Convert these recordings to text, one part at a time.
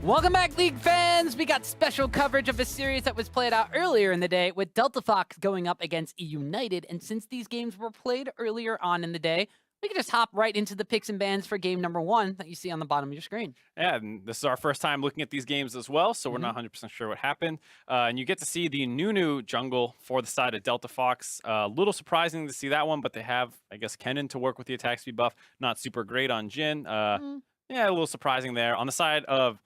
Welcome back, League fans! We got special coverage of a series that was played out earlier in the day with Delta Fox going up against eUnited, and since these games were played earlier on in the day, we can just hop right into the picks and bans for game number 1 that you see on the bottom of your screen. Yeah, and this is our first time looking at these games as well, so we're not 100% sure what happened. And you get to see the Nunu jungle for the side of Delta Fox. A little surprising to see that one, but they have, I guess, Kennen to work with the attack speed buff. Not super great on Jhin. Yeah, a little surprising there. On the side of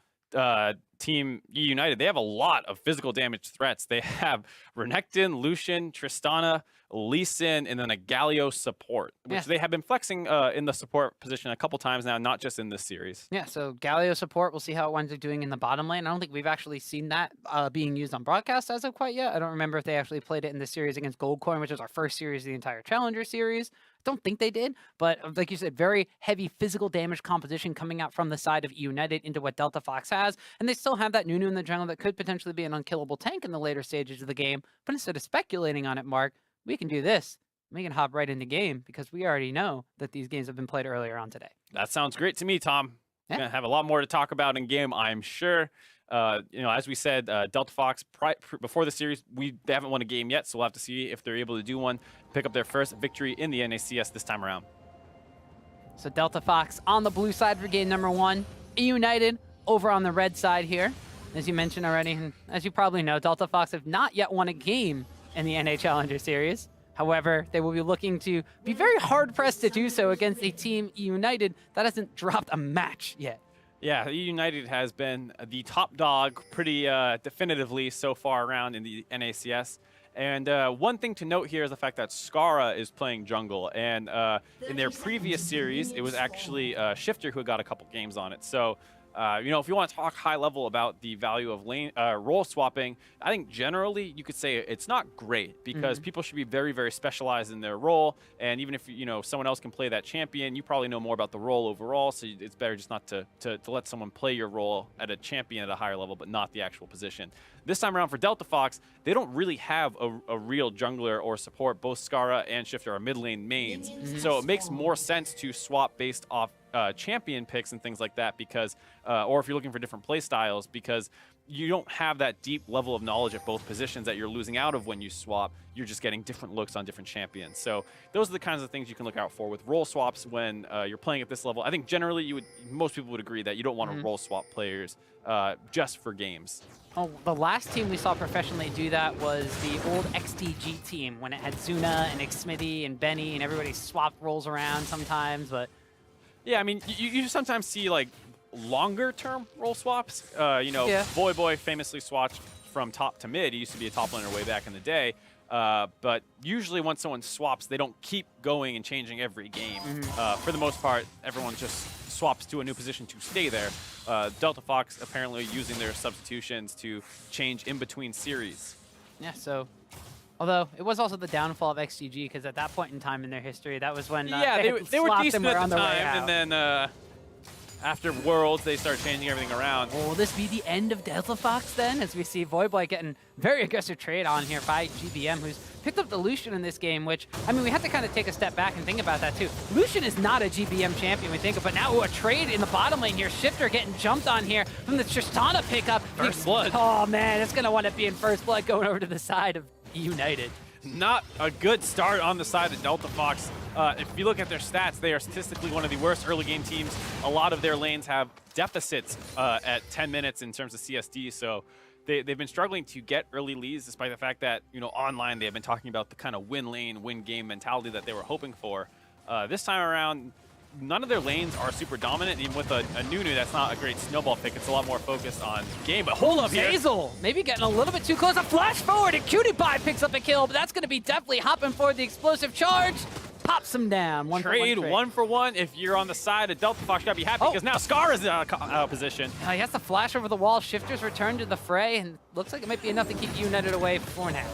Team eUnited, they have a lot of physical damage threats. They have Renekton, Lucian, Tristana, Lee Sin, and then a Galio support, which they have been flexing in the support position a couple times now, not just in this series. Yeah, so Galio support, we'll see how it winds up doing in the bottom lane. I don't think we've actually seen that being used on broadcast as of quite yet. I don't remember if they actually played it in the series against Goldcoin, which was our first series of the entire Challenger series. Don't think they did, but like you said, very heavy physical damage composition coming out from the side of eUnited into what Delta Fox has, and they still have that Nunu in the jungle that could potentially be an unkillable tank in the later stages of the game. But instead of speculating on it, Mark, we can do this. We can hop right into game because we already know that these games have been played earlier on today. That sounds great to me, Tom. We're gonna have a lot more to talk about in game, I'm sure. You know, as we said, Delta Fox, before the series, they haven't won a game yet, so we'll have to see if they're able to do one, pick up their first victory in the NACS this time around. So Delta Fox on the blue side for game number 1. eUnited over on the red side here. As you mentioned already, and as you probably know, Delta Fox have not yet won a game in the NA Challenger Series. However, they will be looking to be very hard-pressed to do so against a team eUnited that hasn't dropped a match yet. Yeah, eUnited has been the top dog pretty definitively so far around in the NACS. And one thing to note here is the fact that Scarra is playing jungle. And in their previous series, it was actually Shiphtur who got a couple games on it. So, you know, if you want to talk high level about the value of lane role swapping, I think generally you could say it's not great because people should be very, very specialized in their role. And even if, you know, someone else can play that champion, you probably know more about the role overall. So it's better just not to let someone play your role at a champion at a higher level, but not the actual position. This time around for Delta Fox, they don't really have a real jungler or support. Both Scarra and Shiphtur are mid lane mains. So it makes more sense to swap based off champion picks and things like that because, or if you're looking for different play styles, because you don't have that deep level of knowledge at both positions that you're losing out of when you swap. You're just getting different looks on different champions. So those are the kinds of things you can look out for with role swaps when you're playing at this level. I think generally most people would agree that you don't want to role swap players just for games. Oh, the last team we saw professionally do that was the old XTG team when it had Zuna and Xmithy and Benny and everybody swapped roles around sometimes, but... Yeah, I mean, you sometimes see, like, longer-term role swaps. You know, Voyboy famously swatched from top to mid. He used to be a top laner way back in the day. But usually once someone swaps, they don't keep going and changing every game. For the most part, everyone just swaps to a new position to stay there. Delta Fox apparently using their substitutions to change in between series. Yeah, so... Although, it was also the downfall of XTG, because at that point in time in their history, that was when they were decent at the time, and then after Worlds, they start changing everything around. Will this be the end of Delta Fox then? As we see Voyboy getting very aggressive trade on here by GBM, who's picked up the Lucian in this game, which, I mean, we have to kind of take a step back and think about that too. Lucian is not a GBM champion, we think of, but now a trade in the bottom lane here. Shiphtur getting jumped on here from the Tristana pickup. First blood. Oh man, it's going to wind up being first blood going over to the side of eUnited. Not a good start on the side of Delta Fox. If you look at their stats, they are statistically one of the worst early game teams. A lot of their lanes have deficits at 10 minutes in terms of CSD, so they've been struggling to get early leads, despite the fact that, you know, online they have been talking about the kind of win lane, win game mentality that they were hoping for. This time around, none of their lanes are super dominant. Even with a Nunu, that's not a great snowball pick. It's a lot more focused on game. But hold up here. Zeyzal maybe getting a little bit too close. A flash forward, and Imqatpie picks up a kill, but that's going to be definitely hopping for the explosive charge. Pops him down. One for one. If you're on the side of Delta Fox, you got to be happy because now Scarra's out of position. He has to flash over the wall. Shiphtur's returned to the fray, and looks like it might be enough to keep eUnited away for now.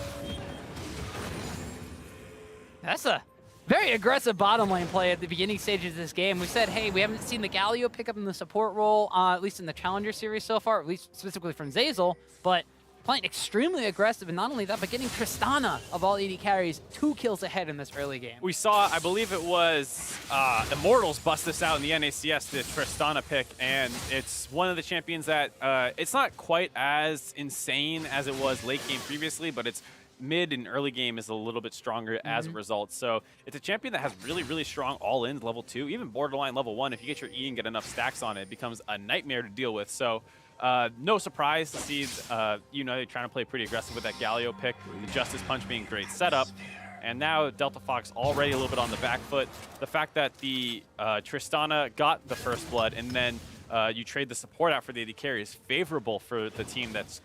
That's a very aggressive bottom lane play at the beginning stages of this game. We said, hey, we haven't seen the Galio pick up in the support role, at least in the Challenger series so far, at least specifically from Zeyzal, but playing extremely aggressive, and not only that, but getting Tristana of all AD carries 2 kills ahead in this early game. We saw, I believe it was Immortals bust this out in the NACS, the Tristana pick, and it's one of the champions that it's not quite as insane as it was late game previously, but it's mid and early game is a little bit stronger as a result. So it's a champion that has really, really strong all-ins level 2, even borderline level 1. If you get your E and get enough stacks on it, it becomes a nightmare to deal with. So no surprise to see EUnited trying to play pretty aggressive with that Galio pick, the Justice Punch being a great setup. And now Delta Fox already a little bit on the back foot. The fact that the Tristana got the first blood and then you trade the support out for the AD carry is favorable for the team that's,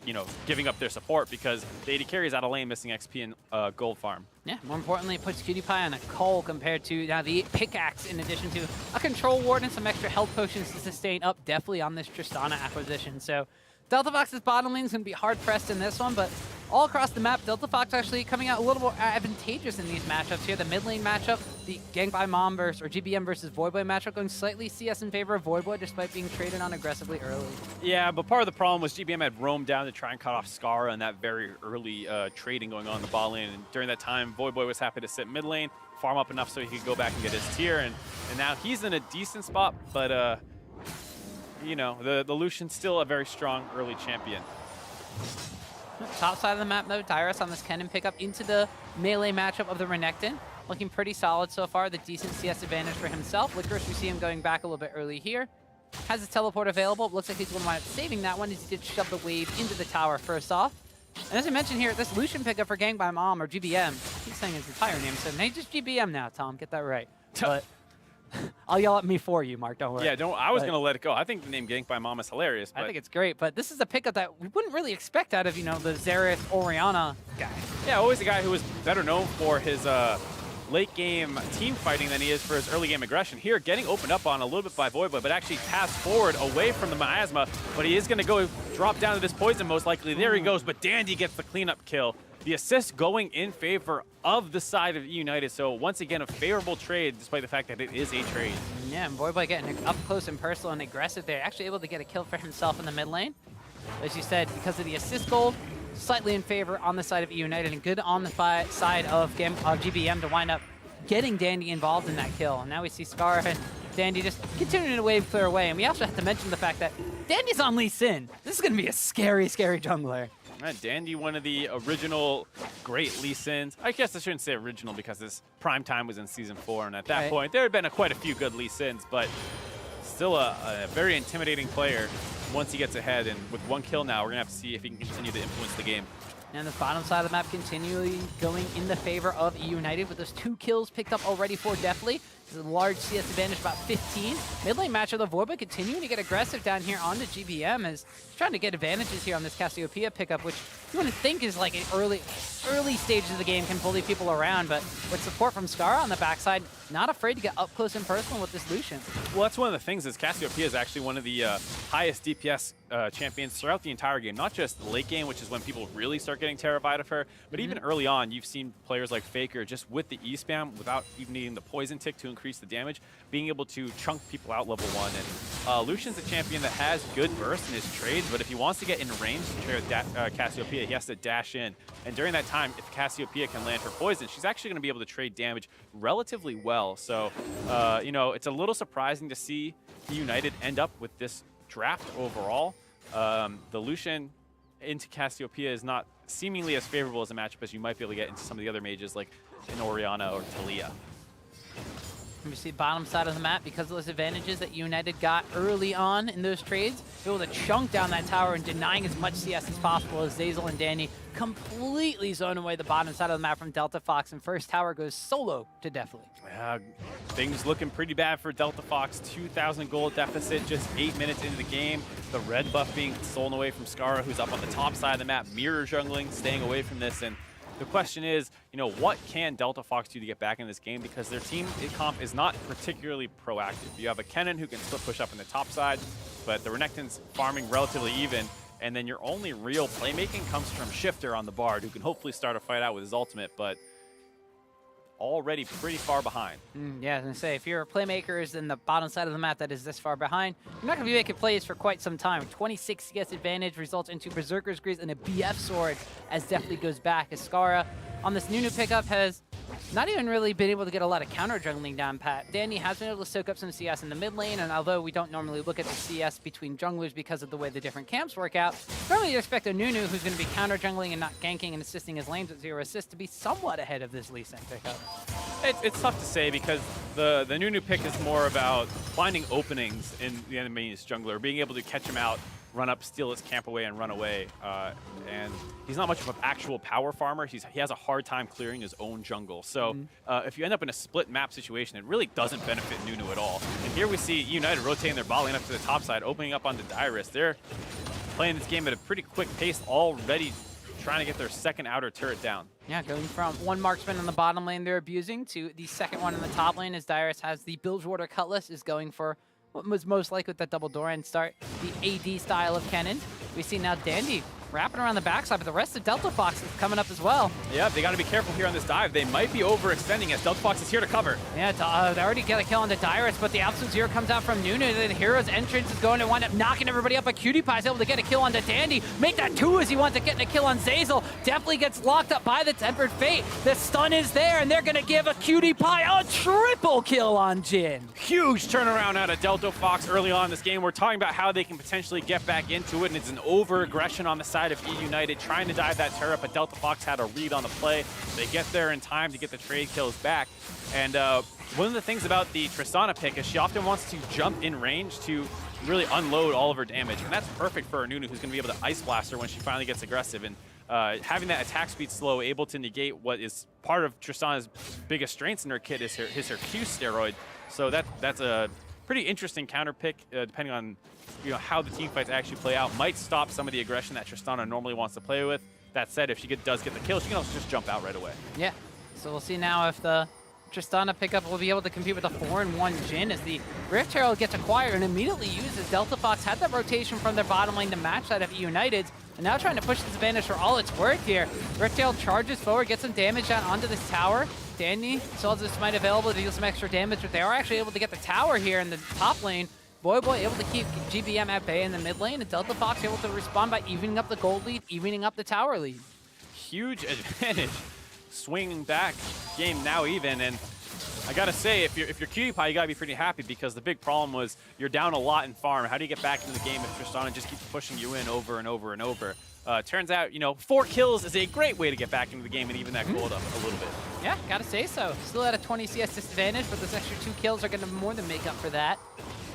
giving up their support, because the AD carry is out of lane missing XP and gold farm. Yeah, more importantly, it puts Cutie Pie on a Cull compared to now the pickaxe, in addition to a control ward and some extra health potions to sustain up definitely on this Tristana acquisition. So Delta Fox's bottom lane is going to be hard-pressed in this one, but all across the map, Delta Fox actually coming out a little more advantageous in these matchups here. The mid lane matchup, the Gangbei Mom versus, or GBM versus Voyboy matchup, going slightly CS in favor of Voyboy despite being traded on aggressively early. Yeah, but part of the problem was GBM had roamed down to try and cut off Scarra and that very early trading going on in the bot lane. And during that time, Voyboy was happy to sit mid lane, farm up enough so he could go back and get his tier. And now he's in a decent spot, but the Lucian's still a very strong early champion. Top side of the map, though, Dyrus on this cannon pickup into the melee matchup of the Renekton. Looking pretty solid so far. The decent CS advantage for himself. Licorice, we see him going back a little bit early here. Has his teleport available. Looks like he's going to wind up saving that one as he did shove the wave into the tower first off. And as I mentioned here, this Lucian pickup for Gangbei Mom, or GBM, he's saying his entire name, so maybe just GBM now, Tom. Get that right. But I'll yell at me for you, Mark. Don't worry. Yeah, I was going to let it go. I think the name Gangbei Mom is hilarious. But I think it's great, but this is a pickup that we wouldn't really expect out of, the Xerath Orianna guy. Yeah, always a guy who was better known for his late game team fighting than he is for his early game aggression. Here, getting opened up on a little bit by Voyboy, but actually passed forward away from the miasma, but he is going to go drop down to this poison most likely. There he goes, but DanDy gets the cleanup kill. The assist going in favor of the side of EUnited, so once again a favorable trade despite the fact that it is a trade. Yeah, and Voyboy getting up close and personal and aggressive there, actually able to get a kill for himself in the mid lane. As you said, because of the assist gold, slightly in favor on the side of EUnited, and good on the side of GBM to wind up getting DanDy involved in that kill. And now we see Scarra and DanDy just continuing to wave clear away, and we also have to mention the fact that DanDy's on Lee Sin. This is going to be a scary, scary jungler. Right, DanDy, one of the original great Lee Sins. I guess I shouldn't say original because this prime time was in Season 4, and at that point, there had been quite a few good Lee Sins, but still a very intimidating player once he gets ahead. And with 1 kill now, we're going to have to see if he can continue to influence the game. And the bottom side of the map continually going in the favor of EUnited with those 2 kills picked up already for Deathly. There's a large CS advantage, about 15. Mid lane matchup, the Voyboy continuing to get aggressive down here onto GBM, as he's trying to get advantages here on this Cassiopeia pickup, which you wouldn't think is like an early stages of the game can bully people around, but with support from Scarra on the backside, not afraid to get up close and personal with this Lucian. Well, that's one of the things is Cassiopeia is actually one of the highest DPS champions throughout the entire game, not just the late game, which is when people really start getting terrified of her, but even early on, you've seen players like Faker just with the E-spam, without even needing the poison tick to increase the damage, being able to chunk people out level 1. And Lucian's a champion that has good burst in his trades, but if he wants to get in range to trade with Cassiopeia, he has to dash in. And during that time, if Cassiopeia can land her poison, she's actually going to be able to trade damage relatively well. So, it's a little surprising to see EUnited end up with this draft overall. The Lucian into Cassiopeia is not seemingly as favorable as a matchup as you might be able to get into some of the other mages like in Orianna or Talia. We see bottom side of the map, because of those advantages that EUnited got early on in those trades, able to chunk down that tower and denying as much CS as possible as Zeyzal and DanDy completely zone away the bottom side of the map from Delta Fox, and first tower goes solo to Deathly. Things looking pretty bad for Delta Fox. 2,000 gold deficit just 8 minutes into the game. The red buff being stolen away from Scarra, who's up on the top side of the map, mirror jungling, staying away from this. And the question is, what can Delta Fox do to get back in this game? Because their team comp is not particularly proactive. You have a Kennen who can split push up in the top side, but the Renekton's farming relatively even. And then your only real playmaking comes from Shiphtur on the Bard, who can hopefully start a fight out with his ultimate. But already pretty far behind. Yeah, I was going to say, if you're playmakers in the bottom side of the map that is this far behind, you're not going to be making plays for quite some time. 26 CS advantage results into Berserker's Grease and a BF sword as definitely goes back. As Scarra on this new pickup has not even really been able to get a lot of counter jungling down pat. DanDy has been able to soak up some CS in the mid lane, and although we don't normally look at the CS between junglers because of the way the different camps work out, normally you expect a Nunu who's going to be counter jungling and not ganking and assisting his lanes with 0 assist to be somewhat ahead of this Lee Sin pickup. It's tough to say because the Nunu pick is more about finding openings in the enemy's jungler, being able to catch him out, run up, steal his camp away, and run away. And he's not much of an actual power farmer. He has a hard time clearing his own jungle. So if you end up in a split map situation, it really doesn't benefit Nunu at all. And here we see eUnited rotating their bot lane up to the top side, opening up onto Dyrus. They're playing this game at a pretty quick pace, already trying to get their second outer turret down. Yeah, going from one marksman on the bottom lane they're abusing to the second one in the top lane as Dyrus has the Bilgewater Cutlass, is going for what was most likely with that double door and start the AD style of cannon. We see now DanDy wrapping around the backside, but the rest of Delta Fox is coming up as well. Yeah, they got to be careful here on this dive. They might be overextending as Delta Fox is here to cover. Yeah, they already get a kill on the Dyrus, but the Absolute Zero comes out from Nunu. The Hero's entrance is going to wind up knocking everybody up, but EpicSkillshot is able to get a kill onto DanDy. Make that 2 as he wants to get a kill on Zeyzal. Definitely gets locked up by the Tempered Fate. The stun is there, and they're going to give EpicSkillshot a triple kill on Jhin. Huge turnaround out of Delta Fox early on in this game. We're talking about how they can potentially get back into it, and it's an over-aggression on the side of eUnited, trying to dive that turret, but Delta Fox had a read on the play. They get there in time to get the trade kills back. And one of the things about the Tristana pick is she often wants to jump in range to really unload all of her damage, and that's perfect for Nunu, who's going to be able to Ice Blast her when she finally gets aggressive. And having that attack speed slow, able to negate what is part of Tristana's biggest strengths in her kit is her Q steroid. So that's a pretty interesting counter pick, depending on how the team fights actually play out. Might stop some of the aggression that Tristana normally wants to play with. That said, if she does get the kill, she can also just jump out right away. Yeah, so we'll see now if the Tristana pickup will be able to compete with a 4-1 Jhin as the Rift Herald gets acquired and immediately uses Delta Fox. Had that rotation from their bottom lane to match that of eUnited's, and now trying to push this advantage for all it's worth here. Rift Herald charges forward, gets some damage down onto this tower. DanDy still has this smite available to deal some extra damage, but they are actually able to get the tower here in the top lane. Voyboy able to keep GBM at bay in the mid lane, and Delta Fox able to respond by evening up the gold lead, evening up the tower lead. Huge advantage. Swinging back, game now even, and I gotta say, if you're EpicSkillshot, you gotta be pretty happy because the big problem was you're down a lot in farm. How do you get back into the game if Tristana just keeps pushing you in over and over and over? Turns out, 4 kills is a great way to get back into the game and even that gold up a little bit. Yeah, gotta say so. Still at a 20 CS disadvantage, but those extra 2 kills are gonna more than make up for that.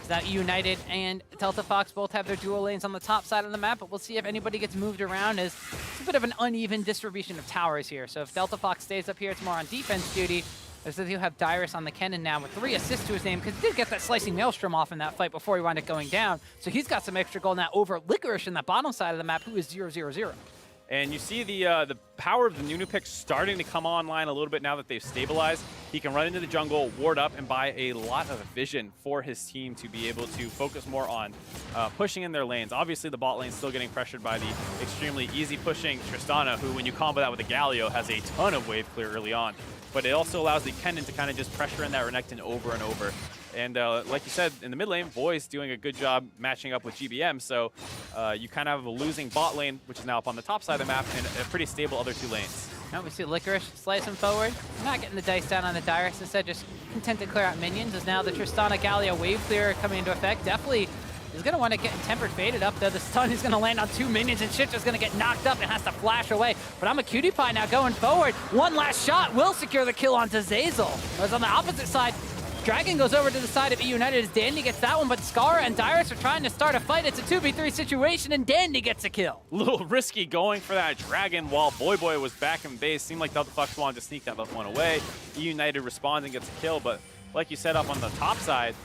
So now eUnited and Delta Fox both have their dual lanes on the top side of the map, but we'll see if anybody gets moved around, as it's a bit of an uneven distribution of towers here. So if Delta Fox stays up here, it's more on defense duty. As you have Dyrus on the Kennen now with 3 assists to his name, because he did get that slicing maelstrom off in that fight before he wound up going down. So he's got some extra gold now over Licorice in that bottom side of the map, who is 0-0-0. And you see the power of the Nunu pick starting to come online a little bit now that they've stabilized. He can run into the jungle, ward up, and buy a lot of vision for his team to be able to focus more on pushing in their lanes. Obviously, the bot lane's still getting pressured by the extremely easy pushing Tristana, who, when you combo that with a Galio, has a ton of wave clear early on. But it also allows the Kennen to kind of just pressure in that Renekton over and over. And like you said, in the mid lane, Voy's doing a good job matching up with GBM, so you kind of have a losing bot lane, which is now up on the top side of the map, and a pretty stable other 2 lanes. Now we see Licorice slicing forward, not getting the dice down on the Dyrus, instead just content to clear out minions, as now the Tristana Galio wave clear coming into effect. Definitely is going to want to get Tempered Faded up, though. The stun is going to land on 2 minions, and Shiphtur's going to get knocked up and has to flash away. But EpicSkillshot now going forward. One last shot will secure the kill onto Zeyzal. Whereas on the opposite side, Dragon goes over to the side of eUnited as DanDy gets that one, but Scarra and Dyrus are trying to start a fight. It's a 2v3 situation, and DanDy gets a kill. A little risky going for that Dragon while Voyboy was back in base. Seemed like Delta Fox wanted to sneak that one away. eUnited responds and gets a kill, but like you said, up on the top side,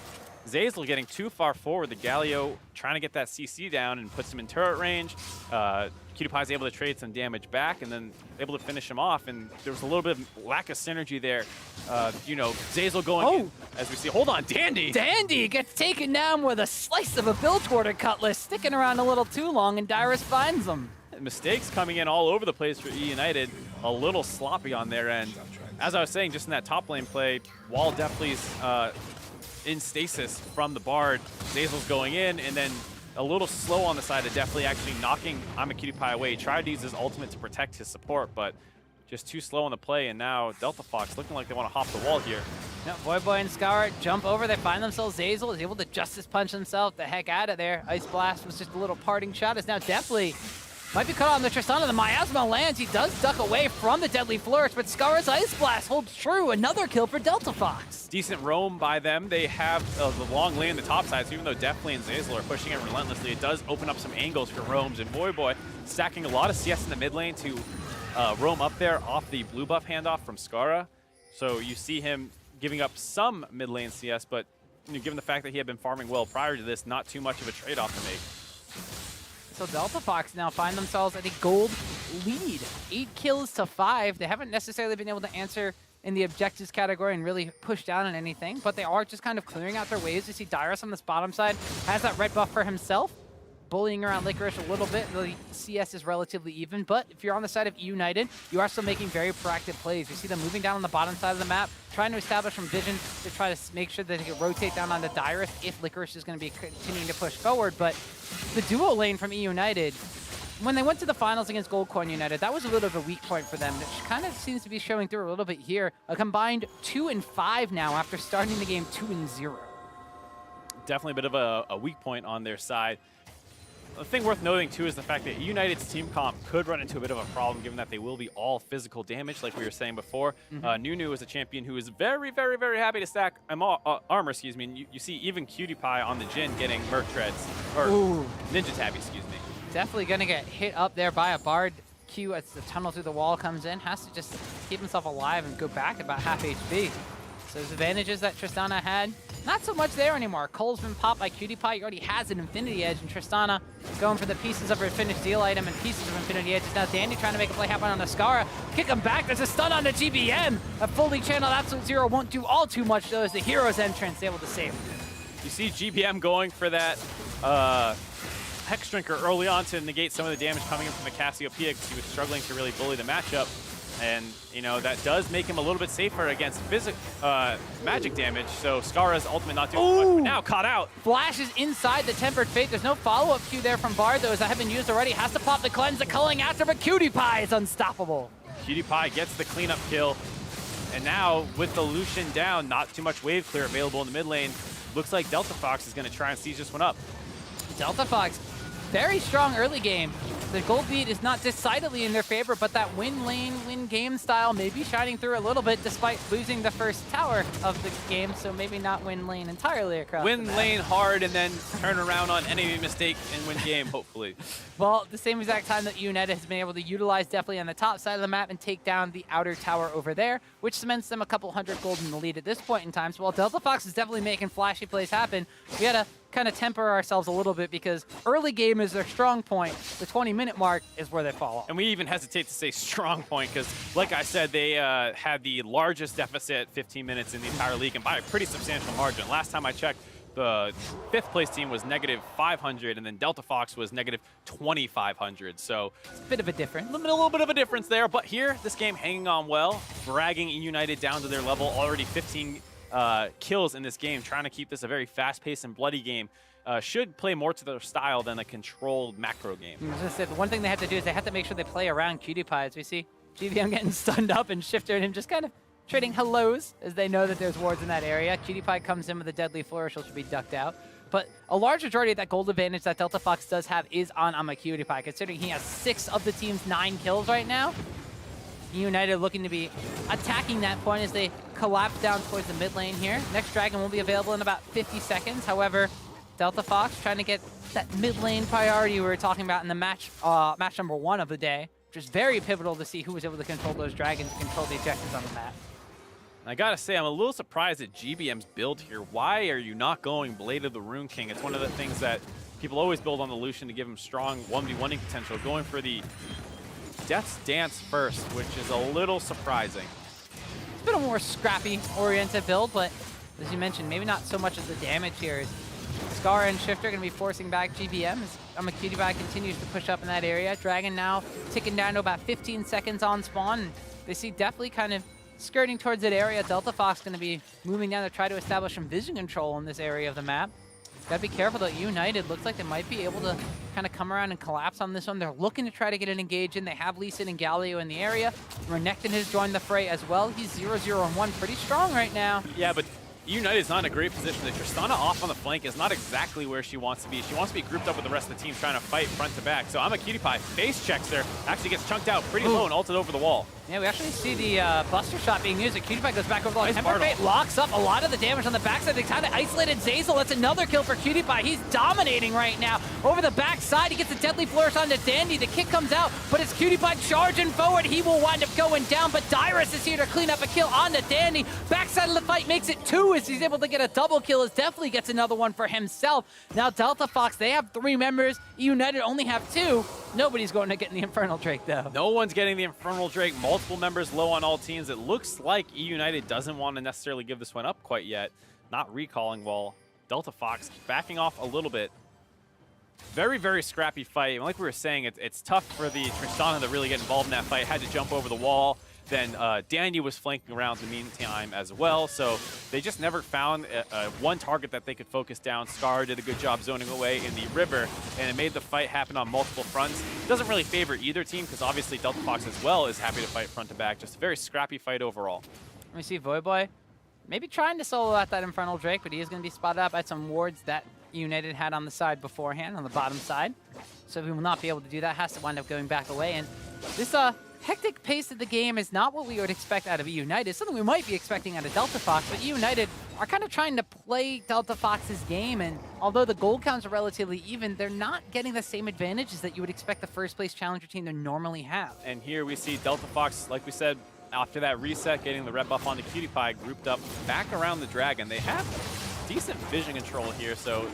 Zeyzal getting too far forward. The Galio trying to get that CC down and puts him in turret range. EpicSkillshot able to trade some damage back and then able to finish him off. And there was a little bit of lack of synergy there. Zeyzal going in, as we see. Hold on, DanDy! DanDy gets taken down with a slice of a Bilgewater Cutlass, sticking around a little too long, and Dyrus finds him. Mistakes coming in all over the place for eUnited. A little sloppy on their end. as I was saying, just in that top lane play, while Deathly's in stasis from the Bard, Zeyzal's going in, and then a little slow on the side of Deathly actually knocking Imqatpie away. He tried to use his ultimate to protect his support, but just too slow on the play, and now Delta Fox looking like they want to hop the wall here. Yeah, Voyboy and Scarra jump over. They find themselves. Zeyzal is able to Justice Punch himself the heck out of there. Ice Blast was just a little parting shot. As now Deathly might be caught on the Tristana. The Miasma lands. He does duck away from the Deadly Flourish, but Scarra's Ice Blast holds true. Another kill for Delta Fox. Decent roam by them. They have the long lane on the top side, so even though Deathly and Zeyzal are pushing it relentlessly, it does open up some angles for roams, and Voyboy stacking a lot of CS in the mid lane to roam up there off the blue buff handoff from Scarra. So you see him giving up some mid lane CS, but given the fact that he had been farming well prior to this, not too much of a trade-off to make. So Delta Fox now find themselves at a gold lead. 8 kills to 5. They haven't necessarily been able to answer in the objectives category and really push down on anything, but they are just kind of clearing out their waves. You see Dyrus on this bottom side has that red buff for himself, bullying around Licorice a little bit. The CS is relatively even, but if you're on the side of EUnited, you are still making very proactive plays. You see them moving down on the bottom side of the map, trying to establish some vision to try to make sure that they can rotate down onto Dyrus if Licorice is going to be continuing to push forward. But the duo lane from EUnited, when they went to the finals against Goldcorn United, that was a little bit of a weak point for them. It kind of seems to be showing through a little bit here. A combined 2-5 now after starting the game 2-0. Definitely a bit of a weak point on their side. The thing worth noting, too, is the fact that EUnited's team comp could run into a bit of a problem, given that they will be all physical damage, like we were saying before. Nunu is a champion who is very, very, very happy to stack armor, excuse me. And you see even Imqatpie on the Jhin getting Merc Treads, or Ninja Tabby, excuse me. Definitely going to get hit up there by a Bard. Q as the tunnel through the wall comes in, has to just keep himself alive and go back at about half HP. So those advantages that Tristana had, not so much there anymore. Cole's been popped by Imqatpie. He already has an Infinity Edge, and Tristana going for the pieces of her finished deal item and pieces of Infinity Edge. Now DanDy trying to make a play happen on the Scarra. Kick him back. There's a stun on the GBM. A fully channeled Absolute Zero won't do all too much, though, as the hero's entrance able to save him. You see GBM going for that Hex Drinker early on to negate some of the damage coming in from the Cassiopeia, because he was struggling to really bully the matchup. And, you know, that does make him a little bit safer against magic damage. So Scarra's ultimate not doing much, but now caught out. Flash is inside the Tempered Fate. There's no follow-up Q there from Bard, though, as that had been used already. Has to pop the cleanse, the culling after, but Imqatpie is unstoppable. Imqatpie gets the cleanup kill. And now, with the Lucian down, not too much wave clear available in the mid lane. Looks like Delta Fox is going to try and seize this one up. Delta Fox, very strong early game. The gold lead is not decidedly in their favor, but that win lane, win game style may be shining through a little bit despite losing the first tower of the game, so maybe not win lane entirely across Win lane hard and then turn around on enemy mistake and win game, hopefully. Well, the same exact time that EUnited has been able to utilize definitely on the top side of the map and take down the outer tower over there, which cements them a couple hundred gold in the lead at this point in time. So while Delta Fox is definitely making flashy plays happen, we gotta kind of temper ourselves a little bit because early game is their strong point. The 20-minute mark is where they fall off. And we even hesitate to say strong point because, like I said, they had the largest deficit 15 minutes in the entire league and by a pretty substantial margin. Last time I checked, the 5th place team was -500, and then Delta Fox was -2500. So it's a bit of a difference. A little bit of a difference there, but here, this game hanging on well, dragging EUnited down to their level, already 15 kills in this game, trying to keep this a very fast-paced and bloody game. Should play more to their style than a controlled macro game. I was gonna say, the one thing they have to do is they have to make sure they play around Imqatpie. As we see GBM getting stunned up and Shiphtur and him just kind of trading hellos as they know that there's wards in that area. Imqatpie comes in with a deadly flourish, which should be ducked out. But a large majority of that gold advantage that Delta Fox does have is on Imqatpie, considering he has 6 of the team's 9 kills right now. EUnited looking to be attacking that point as they collapse down towards the mid lane here. Next dragon will be available in about 50 seconds. However, Delta Fox trying to get that mid lane priority we were talking about in the match number 1 of the day, which is very pivotal to see who was able to control those dragons and control the objectives on the map. I gotta say, I'm a little surprised at GBM's build here. Why are you not going Blade of the Rune King? It's one of the things that people always build on the Lucian to give him strong 1v1ing potential. Going for the Death's Dance first, which is a little surprising. It's been a more Scrappy-oriented build, but as you mentioned, maybe not so much of the damage here. Scarra and Shiphtur are going to be forcing back GBM as Imqatpie continues to push up in that area. Dragon now ticking down to about 15 seconds on spawn. They see definitely kind of skirting towards that area. Delta Fox going to be moving down to try to establish some vision control in this area of the map. Gotta be careful though. United looks like they might be able to kind of come around and collapse on this one. They're looking to try to get an engage in. They have Lee Sin and Galio in the area. Renekton has joined the fray as well. He's 0-0-1, pretty strong right now. Yeah, but United's not in a great position. The Tristana off on the flank is not exactly where she wants to be. She wants to be grouped up with the rest of the team trying to fight front to back. So Imqatpie face checks her, actually gets chunked out pretty low and ulted over the wall. Yeah, we actually see the Buster Shot being used. Imqatpie goes back over the wall. Nice Temper locks up a lot of the damage on the backside. They kind of isolated Zeyzal. That's another kill for Imqatpie. He's dominating right now. Over the backside, he gets a deadly flourish onto DanDy. The kick comes out, but it's Imqatpie charging forward. He will wind up going down, but Dyrus is here to clean up a kill onto DanDy. Backside of the fight makes it 2 as he's able to get a double kill. As definitely gets another one for himself. Now Delta Fox, they have 3 members. eUnited only have 2. Nobody's going to get in the Infernal Drake though. No one's getting the Infernal Drake. Multiple members low on all teams. It looks like eUnited doesn't want to necessarily give this one up quite yet. Not recalling while Delta Fox backing off a little bit. Very, very scrappy fight. And like we were saying, it's tough for the Tristana to really get involved in that fight. Had to jump over the wall. Then DanDy was flanking around in the meantime as well, so they just never found one target that they could focus down. Scarra did a good job zoning away in the river, and it made the fight happen on multiple fronts. Doesn't really favor either team, because obviously Delta Fox as well is happy to fight front to back. Just a very scrappy fight overall. We see Voyboy maybe trying to solo out that Infernal Drake, but he is going to be spotted out by some wards that United had on the side beforehand, on the bottom side. So he will not be able to do that, has to wind up going back away. And this hectic pace of the game is not what we would expect out of eUnited. Something we might be expecting out of Delta Fox, but eUnited are kind of trying to play Delta Fox's game, and although the gold counts are relatively even, they're not getting the same advantages that you would expect the first place challenger team to normally have. And here we see Delta Fox, like we said, after that reset, getting the red buff on the Imqatpie, grouped up back around the dragon. They have decent vision control here, so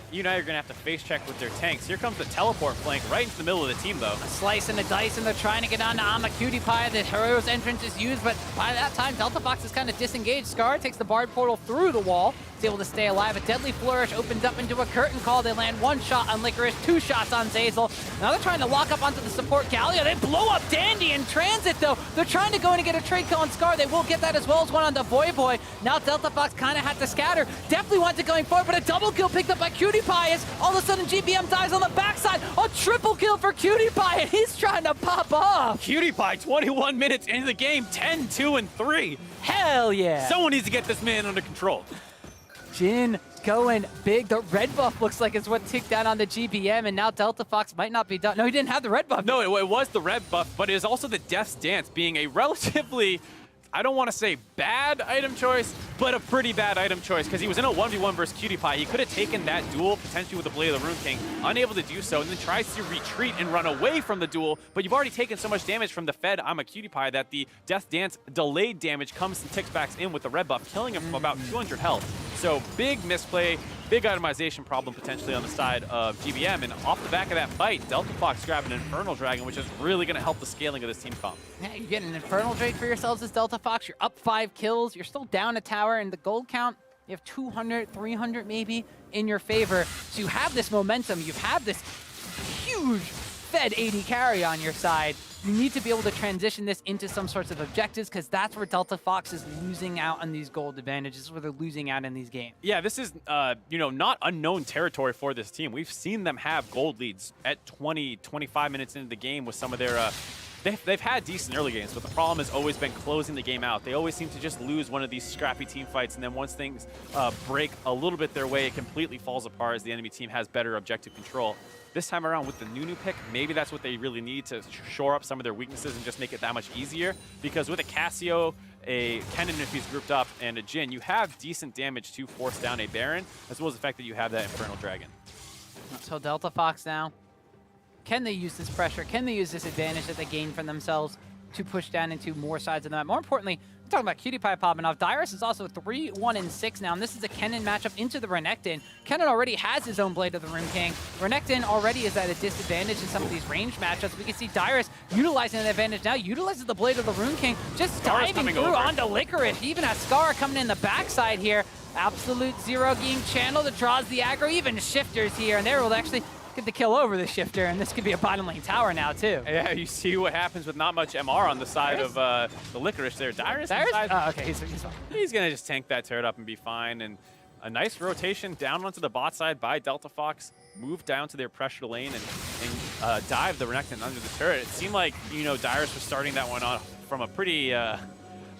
United are going to have to face check with their tanks. Here comes the teleport flank right into the middle of the team, though. A slice and a dice, and they're trying to get on to Imqatpie. The hero's entrance is used, but by that time, Delta Fox is kind of disengaged. Scarra takes the Bard portal through the wall. Is able to stay alive. A deadly flourish opens up into a curtain call. They land 1 shot on Licorice, 2 shots on Zeyzal. Now they're trying to lock up onto the support Galio. They blow up DanDy in transit, though. They're trying to go in and get a trade kill on Scarra. They will get that as well as one on the Voyboy. Now Delta Fox kind of had to scatter. Definitely wants it going forward, but a double kill picked up by Imqatpie as all of a sudden GBM dies on the backside. A triple kill for Imqatpie, and he's trying to pop off. Imqatpie, 21 minutes into the game, 10, 2, and 3. Hell yeah. Someone needs to get this man under control. Jhin going big. The red buff looks like it's what ticked down on the GBM, and now Delta Fox might not be done. No, he didn't have the red buff. No, it was the red buff, but it is also the Death's Dance being a relatively, I don't want to say bad item choice, but a pretty bad item choice, because he was in a 1v1 versus Imqatpie. He could have taken that duel, potentially with the Blade of the Rune King, unable to do so, and then tries to retreat and run away from the duel, but you've already taken so much damage from the Fed Imqatpie that the Death Dance delayed damage comes and ticks back in with the red buff, killing him from about 200 health. So big misplay, big itemization problem potentially on the side of GBM, and off the back of that fight, Delta Fox grabbing an Infernal Dragon, which is really going to help the scaling of this team comp. Yeah, you get an Infernal Drake for yourselves as Delta Fox. You're up 5 kills. You're still down a tower, and the gold count, you have 200, 300 maybe in your favor. So you have this momentum. You have this huge Fed 80 carry on your side. You need to be able to transition this into some sorts of objectives, because that's where Delta Fox is losing out on these gold advantages. This is where they're losing out in these games. Yeah, this is, not unknown territory for this team. We've seen them have gold leads at 20, 25 minutes into the game with some of their... They've had decent early games, but the problem has always been closing the game out. They always seem to just lose one of these scrappy team fights, and then once things break a little bit their way, it completely falls apart as the enemy team has better objective control. This time around with the Nunu pick, maybe that's what they really need to shore up some of their weaknesses and just make it that much easier, because with a Cassio, a Kennen if he's grouped up, and a Jhin, you have decent damage to force down a Baron, as well as the fact that you have that Infernal Dragon. So Delta Fox now, can they use this pressure? Can they use this advantage that they gain from themselves to push down into more sides of the map? More importantly, we're talking about Imqatpie popping off. Dyrus is also 3-1-6 now, and this is a Kennen matchup into the Renekton. Kennen already has his own Blade of the Rune King. Renekton already is at a disadvantage in some of these range matchups. We can see Dyrus utilizing that advantage now, utilizes the Blade of the Rune King, just diving through onto Licorice. Even has Scarra coming in the backside here. Absolute zero game channel that draws the aggro. Even Shiphtur's here, and they're able to actually get the kill over the Shiphtur, and this could be a bottom lane tower now, too. Yeah, you see what happens with not much MR on the side of the Licorice there. Dyrus? Oh, okay, he's fine. He's going to just tank that turret up and be fine. And a nice rotation down onto the bot side by Delta Fox. Move down to their pressure lane and dive the Renekton under the turret. It seemed like, Dyrus was starting that one off from a pretty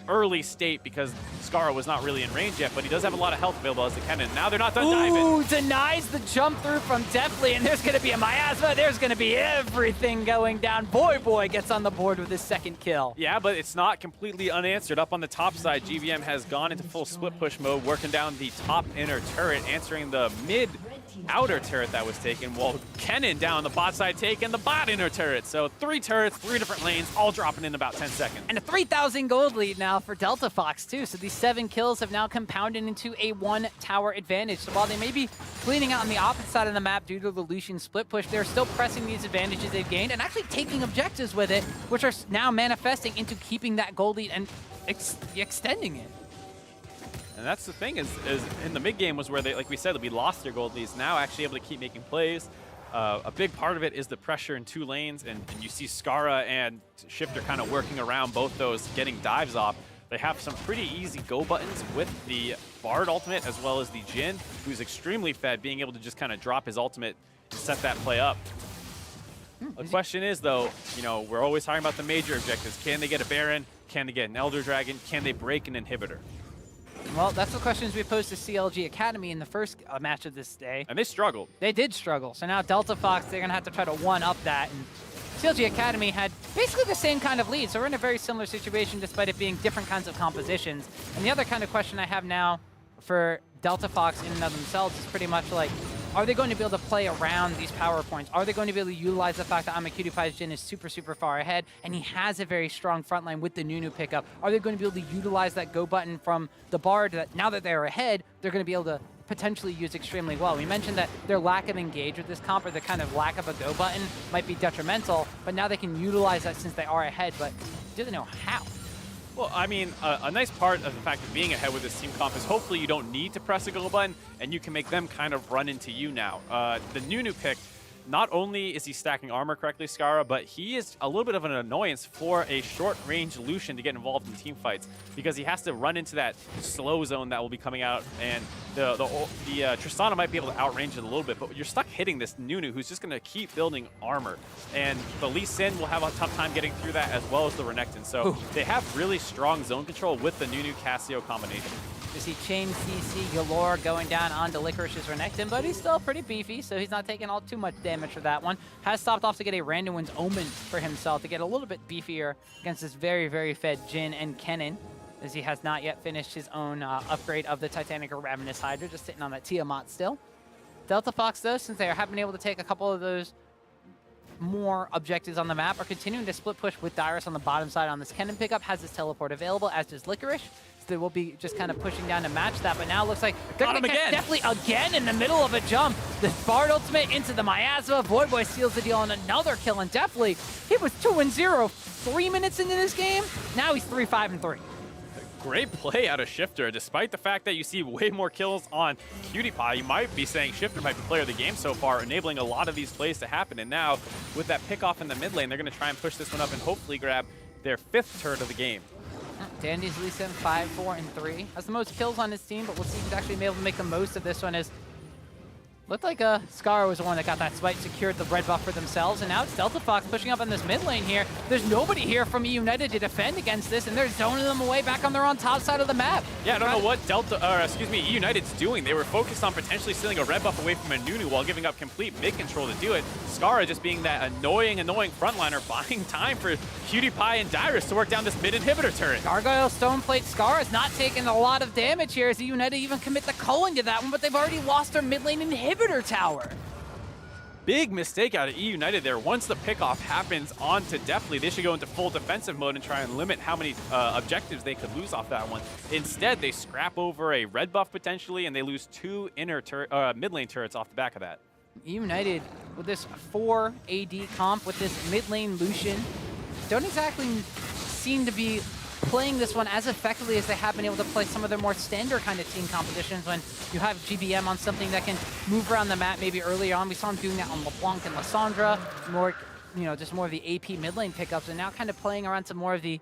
early state because Scarra was not really in range yet, but he does have a lot of health available as a cannon. Now they're not done diving. Ooh, denies the jump through from Deftly, and there's going to be a miasma. There's going to be everything going down. Voyboy gets on the board with his second kill. Yeah, but it's not completely unanswered. Up on the top side, GVM has gone into full split push mode, working down the top inner turret, answering the mid outer turret that was taken, while Kennen down the bot side taking the bot inner turret. So 3 turrets, 3 different lanes, all dropping in about 10 seconds. And a 3,000 gold lead now for Delta Fox, too. So these 7 kills have now compounded into a 1 tower advantage. So while they may be cleaning out on the opposite side of the map due to the Lucian split push, they're still pressing these advantages they've gained and actually taking objectives with it, which are now manifesting into keeping that gold lead and extending it. And that's the thing is in the mid game was where they, like we said, we lost their gold leads. Now actually able to keep making plays. A big part of it is the pressure in 2 lanes, and you see Scarra and Shiphtur kind of working around both those, getting dives off. They have some pretty easy go buttons with the Bard ultimate as well as the Jhin, who's extremely fed, being able to just kind of drop his ultimate and set that play up. The question is, though, we're always talking about the major objectives. Can they get a Baron? Can they get an Elder Dragon? Can they break an inhibitor? Well, that's the questions we posed to CLG Academy in the first match of this day. And they struggled. They did struggle. So now Delta Fox, they're going to have to try to one-up that. And CLG Academy had basically the same kind of lead. So we're in a very similar situation despite it being different kinds of compositions. And the other kind of question I have now for Delta Fox in and of themselves is pretty much like, are they going to be able to play around these power points? Are they going to be able to utilize the fact that Imqatpie's Jhin is super, super far ahead, and he has a very strong front line with the Nunu pickup? Are they going to be able to utilize that go button from the Bard that now that they're ahead, they're going to be able to potentially use extremely well? We mentioned that their lack of engage with this comp, or the kind of lack of a go button, might be detrimental, but now they can utilize that since they are ahead, but do they know how? Well, I mean, a nice part of the fact of being ahead with this team comp is hopefully you don't need to press a go button, and you can make them kind of run into you now. The Nunu pick, not only is he stacking armor correctly, Scarra, but he is a little bit of an annoyance for a short-range Lucian to get involved in team fights, because he has to run into that slow zone that will be coming out, and the Tristana might be able to outrange it a little bit, but you're stuck hitting this Nunu who's just going to keep building armor, and the Lee Sin will have a tough time getting through that, as well as the Renekton. So they have really strong zone control with the Nunu Cassio combination. You see chain CC galore going down onto Licorice's Renekton, but he's still pretty beefy, so he's not taking all too much damage for that one. Has stopped off to get a Random Winds Omen for himself to get a little bit beefier against this very, very fed Jhin and Kennen, as he has not yet finished his own upgrade of the Titanic or Ravenous Hydra, just sitting on that Tiamat still. Delta Fox, though, since they have been able to take a couple of those more objectives on the map, are continuing to split push with Dyrus on the bottom side on this Kennen pickup, has his teleport available, as does Licorice. They will be just kind of pushing down to match that, but now it looks like they're going to catch Deftly again in the middle of a jump. The Bard ultimate into the miasma. Voyboy seals the deal on another kill, and Deftly, he was 2-0 3 minutes into this game. Now he's 3-5-3. Great play out of Shiphtur, despite the fact that you see way more kills on EpicSkillshot. You might be saying Shiphtur might be player of the game so far, enabling a lot of these plays to happen. And now, with that pick off in the mid lane, they're going to try and push this one up and hopefully grab their 5th turret of the game. DanDy's Lee Sin 5-4-3. Has the most kills on his team, but we'll see if he's actually able to make the most of this one. As looked like Scarra was the one that got that spike, secured the red buff for themselves, and now it's Delta Fox pushing up in this mid lane here. There's nobody here from eUnited to defend against this, and they're zoning them away back on their own top side of the map. Yeah, I don't know what eUnited's doing. They were focused on potentially stealing a red buff away from a Nunu while giving up complete mid control to do it. Scarra just being that annoying frontliner, buying time for EpicSkillshot and Dyrus to work down this mid inhibitor turret. Gargoyle Stoneplate Scarra is not taking a lot of damage here as eUnited even commit the culling to that one, but they've already lost their mid lane inhibitor tower. Big mistake out of eUnited there. Once the pickoff happens onto Deftly, they should go into full defensive mode and try and limit how many objectives they could lose off that one. Instead, they scrap over a red buff potentially, and they lose 2 mid lane turrets off the back of that. eUnited, with this 4 AD comp, with this mid lane Lucian, don't exactly seem to be playing this one as effectively as they have been able to play some of their more standard kind of team competitions when you have GBM on something that can move around the map maybe early on. We saw him doing that on LeBlanc and Lissandra, more, you know, just more of the AP mid lane pickups, and now kind of playing around some more of the,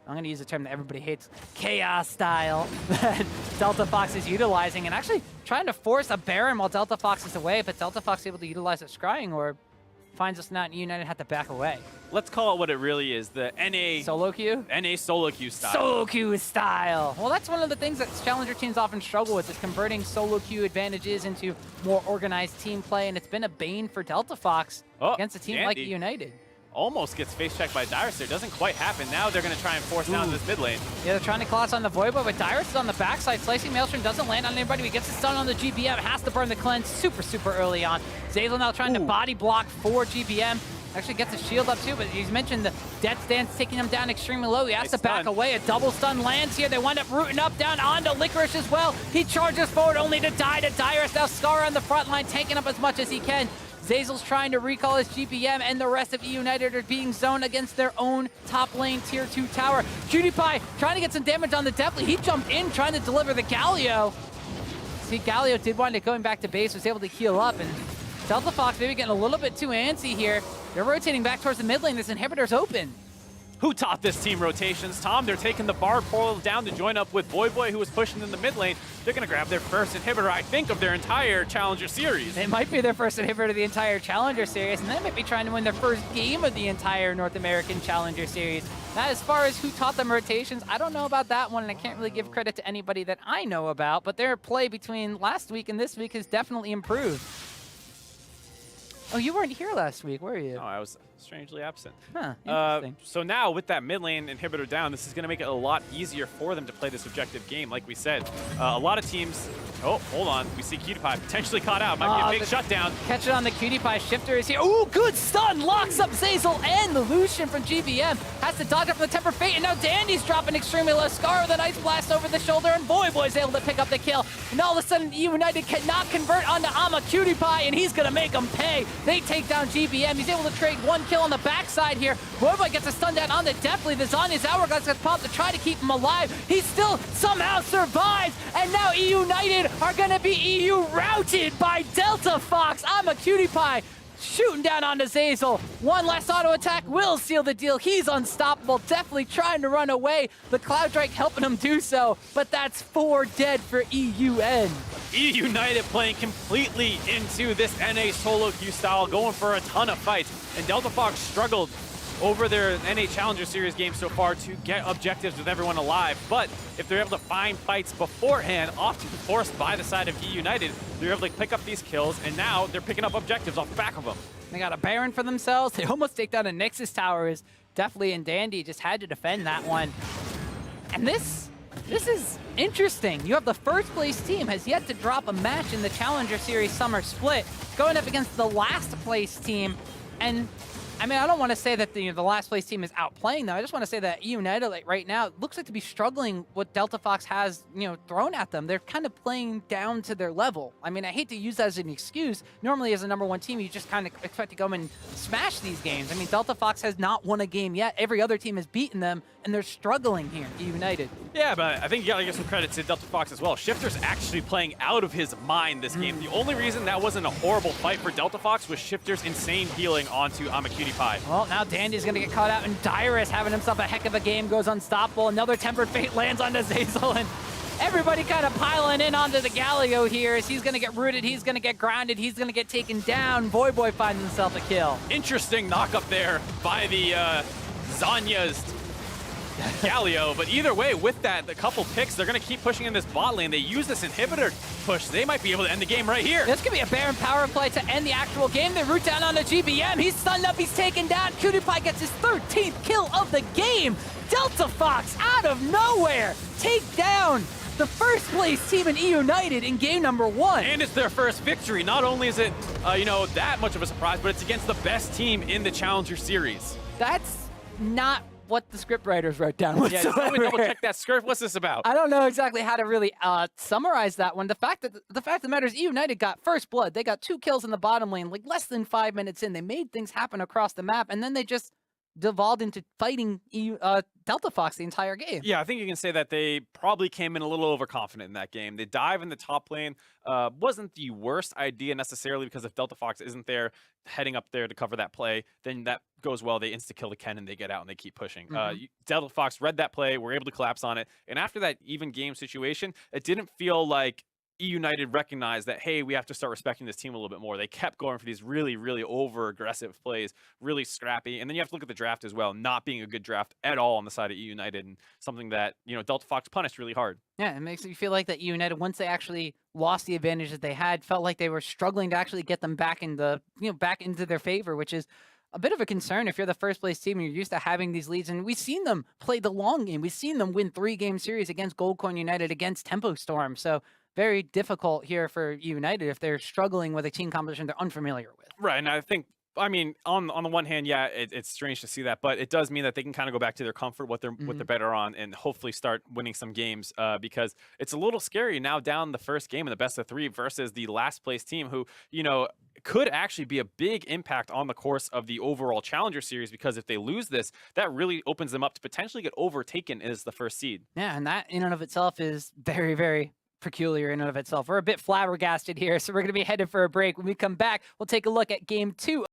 I'm going to use a term that everybody hates, chaos style that Delta Fox is utilizing, and actually trying to force a Baron while Delta Fox is away, but Delta Fox is able to utilize a Scrying Orb, finds us not, and eUnited had to back away. Let's call it what it really is, the NA solo queue? NA solo queue style. Solo queue style. Well, that's one of the things that challenger teams often struggle with, is converting solo queue advantages into more organized team play, and it's been a bane for Delta Fox against a team like eUnited. Almost gets face checked by Dyrus there. Doesn't quite happen. Now they're going to try and force down this mid lane. Yeah, they're trying to collapse on the Voyboy, but Dyrus is on the backside. Slicing Maelstrom doesn't land on anybody. He gets his stun on the GBM. Has to burn the cleanse super early on. Zeyzal now trying to body block for GBM. Actually gets his shield up too, but he's mentioned the Death Stance taking him down extremely low. He has to back away. A double stun lands here. They wind up rooting up down onto Licorice as well. He charges forward only to die to Dyrus. Now Scarra on the front line, taking up as much as he can. Zeyzal's trying to recall his GBM, and the rest of eUnited are being zoned against their own top lane tier 2 tower. PewDiePie trying to get some damage on the Deathly. He jumped in trying to deliver the Galio. See, Galio did wind up going back to base, was able to heal up, and Delta Fox maybe getting a little bit too antsy here. They're rotating back towards the mid lane. This inhibitor's open. Who taught this team rotations? Tom, they're taking the Bard portal down to join up with Voyboy, who was pushing in the mid lane. They're going to grab their first inhibitor, I think, of their entire Challenger Series. It might be their first inhibitor of the entire Challenger Series, and they might be trying to win their first game of the entire North American Challenger Series. Now, as far as who taught them rotations, I don't know about that one, and I can't really give credit to anybody that I know about, but their play between last week and this week has definitely improved. Oh, you weren't here last week, were you? No, I was strangely absent. Huh, interesting. So now with that mid lane inhibitor down, this is going to make it a lot easier for them to play this objective game. Like we said, a lot of teams, oh, hold on. We see PewDiePie potentially caught out. Might be a big shutdown. Catch it on the PewDiePie. Shiphtur is here. Ooh, good stun. Locks up Zeyzal and the Lucian from GBM. Has to dodge up from the Temper Fate, and now DanDy's dropping extremely low. Scarra with a nice blast over the shoulder, and Voyboy's able to pick up the kill. And all of a sudden, eUnited cannot convert onto Imqatpie, and he's going to make them pay. They take down GBM. He's able to trade one kill on the backside here. Voyboy gets a stun down on the Deathly. The Zanya's Hourglass gets popped to try to keep him alive. He still somehow survives, and now eUnited are going to be EU routed by Delta Fox. Imqatpie shooting down onto Zeyzal. One last auto attack will seal the deal. He's unstoppable, definitely trying to run away. The Cloud Drake helping him do so, but that's 4 dead for EUN. eUnited playing completely into this NA solo queue style, going for a ton of fights. And Delta Fox struggled over their NA Challenger Series game so far to get objectives with everyone alive. But if they're able to find fights beforehand, often forced by the side of eUnited, they're able to pick up these kills, and now they're picking up objectives off the back of them. They got a Baron for themselves. They almost take down a Nexus tower. Is Deathly and DanDy just had to defend that one. And this is interesting. You have the first place team has yet to drop a match in the Challenger Series Summer Split, going up against the last place team. And I mean, I don't want to say that the last place team is outplaying them. I just want to say that eUnited, like, right now, looks like to be struggling what Delta Fox has, thrown at them. They're kind of playing down to their level. I mean, I hate to use that as an excuse. Normally, as a #1 team, you just kind of expect to go and smash these games. I mean, Delta Fox has not won a game yet. Every other team has beaten them, and they're struggling here, eUnited. Yeah, but I think you got to give some credit to Delta Fox as well. Shiphtur's actually playing out of his mind this game. The only reason that wasn't a horrible fight for Delta Fox was Shiphtur's insane healing onto Imqatpie. Well, now DanDy's going to get caught out, and Dyrus having himself a heck of a game, goes unstoppable. Another Tempered Fate lands onto Zeyzal, and everybody kind of piling in onto the Galio here as he's going to get rooted, he's going to get grounded, he's going to get taken down. Voyboy finds himself a kill. Interesting knock up there by the Zanya's Galio, but either way, with that, the couple picks, they're going to keep pushing in this bot lane. They use this inhibitor push. They might be able to end the game right here. This could be a Baron power play to end the actual game. They root down on the GBM. He's stunned up. He's taken down. PewDiePie gets his 13th kill of the game. Delta Fox, out of nowhere, take down the first place team in eUnited in game #1. And it's their first victory. Not only is it, that much of a surprise, but it's against the best team in the Challenger Series. That's not what the script writers wrote down whatsoever. Yeah, let me double check that script. What's this about? I don't know exactly how to really summarize that one. The fact of the matter is, eUnited got first blood. They got 2 kills in the bottom lane, like less than 5 minutes in. They made things happen across the map, and then they just devolved into fighting Delta Fox the entire game. Yeah, I think you can say that they probably came in a little overconfident in that game. The dive in the top lane wasn't the worst idea necessarily, because if Delta Fox isn't there, heading up there to cover that play, then that goes well. They insta-kill the cannon, they get out, and they keep pushing. Delta Fox read that play, were able to collapse on it, and after that even game situation, it didn't feel like eUnited recognized that, hey, we have to start respecting this team a little bit more. They kept going for these really, really over-aggressive plays, really scrappy. And then you have to look at the draft as well, not being a good draft at all on the side of eUnited, and something that, you know, Delta Fox punished really hard. Yeah, it makes me feel like that eUnited, once they actually lost the advantage that they had, felt like they were struggling to actually get them back in the, back into their favor, which is a bit of a concern if you're the first place team and you're used to having these leads. And we've seen them play the long game. We've seen them win 3-game series against Goldcorn United, against Tempo Storm. So very difficult here for United if they're struggling with a team composition they're unfamiliar with. Right, and I think, I mean, on the one hand, yeah, it's strange to see that, but it does mean that they can kind of go back to their comfort, what they're better on, and hopefully start winning some games. Because it's a little scary now, down the first game in the best of 3 versus the last place team, who, you know, could actually be a big impact on the course of the overall Challenger Series. Because if they lose this, that really opens them up to potentially get overtaken as the first seed. Yeah, and that in and of itself is very, very peculiar in and of itself. We're a bit flabbergasted here, so we're going to be headed for a break. When we come back, we'll take a look at game 2